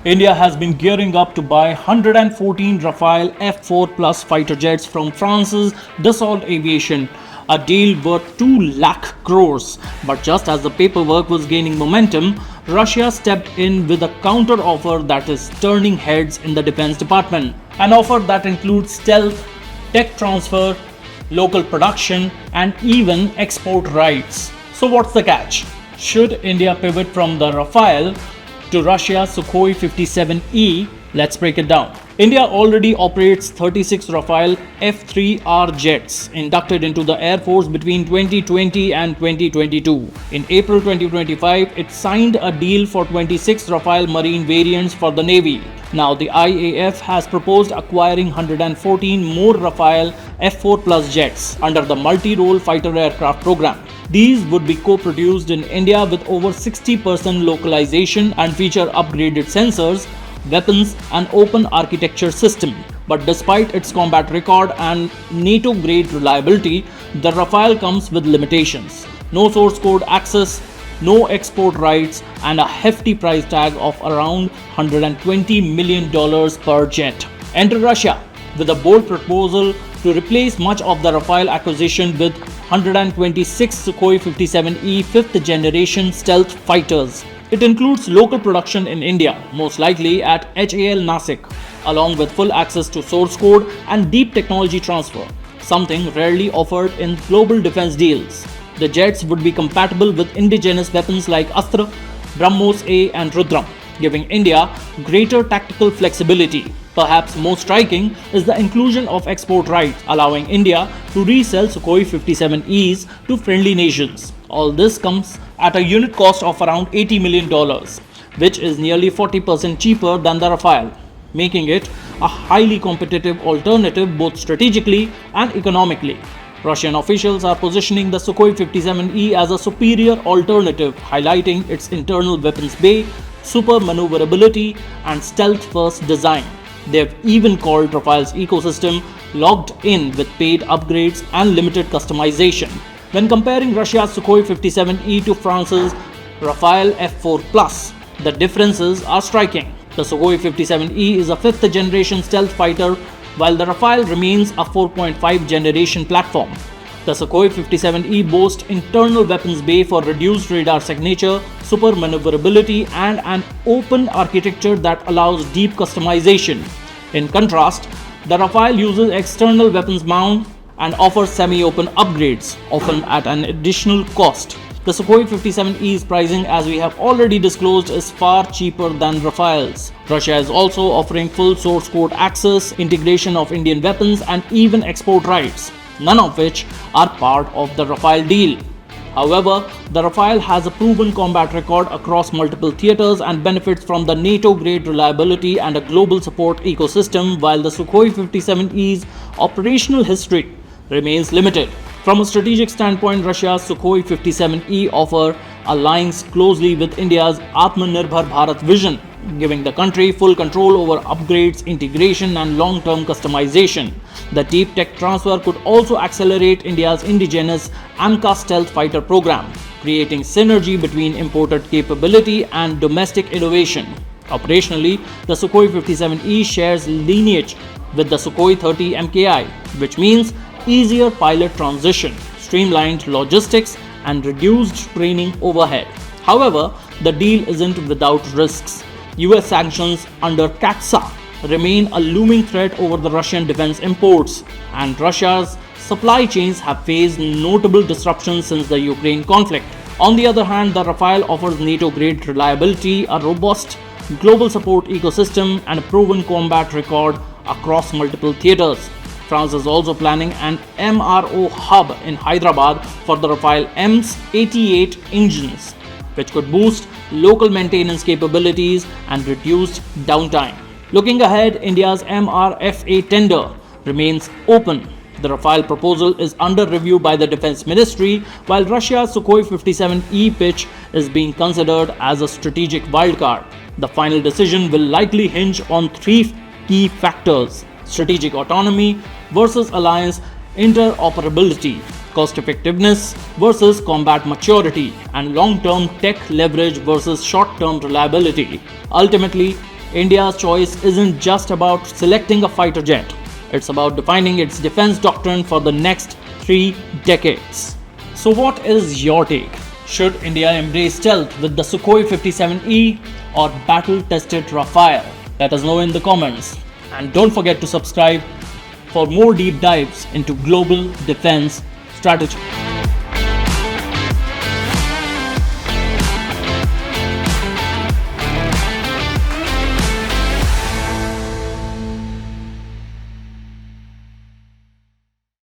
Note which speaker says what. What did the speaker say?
Speaker 1: India has been gearing up to buy 114 Rafale F4 plus fighter jets from France's Dassault Aviation, a deal worth 2 lakh crores. But just as the paperwork was gaining momentum, Russia stepped in with a counter offer that is turning heads in the Defense Department. An offer that includes stealth, tech transfer, local production, and even export rights. So what's the catch? Should India pivot from the Rafale to Russia's Su-57E? Let's break it down. India already operates 36 Rafale F4 jets inducted into the Air Force between 2020 and 2022. In April 2025, it signed a deal for 26 Rafale Marine variants for the Navy. Now the IAF has proposed acquiring 114 more Rafale F4 plus jets under the multi-role fighter aircraft program. These would be co-produced in India with over 60% localization and feature upgraded sensors, weapons, and open architecture system. But despite its combat record and NATO-grade reliability, the Rafale comes with limitations. No source code access, no export rights, and a hefty price tag of around $120 million per jet. Enter Russia with a bold proposal to replace much of the Rafale acquisition with 126 Su-57E 5th generation stealth fighters. It includes local production in India, most likely at HAL Nasik, along with full access to source code and deep technology transfer, something rarely offered in global defense deals. The jets would be compatible with indigenous weapons like Astra, BrahMos-A and Rudram, giving India greater tactical flexibility. Perhaps most striking is the inclusion of export rights, allowing India to resell Su-57Es to friendly nations. All this comes at a unit cost of around $80 million, which is nearly 40% cheaper than the Rafale, making it a highly competitive alternative both strategically and economically. Russian officials are positioning the Su-57E as a superior alternative, highlighting its internal weapons bay, super maneuverability, and stealth-first design. They have even called Rafale's ecosystem logged in with paid upgrades and limited customization. When comparing Russia's Su-57E to France's Rafale F4 Plus, the differences are striking. The Su-57E is a 5th generation stealth fighter, while the Rafale remains a 4.5 generation platform. The Su-57E boasts internal weapons bay for reduced radar signature, super maneuverability, and an open architecture that allows deep customization. In contrast, the Rafale uses external weapons mount and offers semi-open upgrades, often at an additional cost. The Su-57E's pricing, as we have already disclosed, is far cheaper than Rafale's. Russia is also offering full source code access, integration of Indian weapons, and even export rights, none of which are part of the Rafale deal. However, the Rafale has a proven combat record across multiple theaters and benefits from the NATO-grade reliability and a global support ecosystem, while the Su-57E's operational history remains limited. From a strategic standpoint, Russia's Su-57E offer aligns closely with India's Atmanirbhar Bharat vision, giving the country full control over upgrades, integration, and long-term customization. The deep tech transfer could also accelerate India's indigenous AMCA stealth fighter program, creating synergy between imported capability and domestic innovation. Operationally, the Su-57E shares lineage with the Sukhoi 30 MKI, which means easier pilot transition, streamlined logistics, and reduced training overhead. However, the deal isn't without risks. US sanctions under CAATSA remain a looming threat over the Russian defense imports, and Russia's supply chains have faced notable disruptions since the Ukraine conflict. On the other hand, the Rafale offers NATO-grade reliability, a robust global support ecosystem, and a proven combat record across multiple theaters. France is also planning an MRO hub in Hyderabad for the Rafale M's 88 engines, which could boost local maintenance capabilities and reduce downtime. Looking ahead, India's MRFA tender remains open. The Rafale proposal is under review by the Defense Ministry, while Russia's Su-57E pitch is being considered as a strategic wildcard. The final decision will likely hinge on three key factors: strategic autonomy versus alliance interoperability, cost effectiveness versus combat maturity, and long-term tech leverage versus short-term reliability. Ultimately, India's choice isn't just about selecting a fighter jet, it's about defining its defense doctrine for the next 3 decades. So, what is your take? Should India embrace stealth with the Su-57E or battle tested Rafale? Let us know in the comments. And don't forget to subscribe for more deep dives into global defense strategy.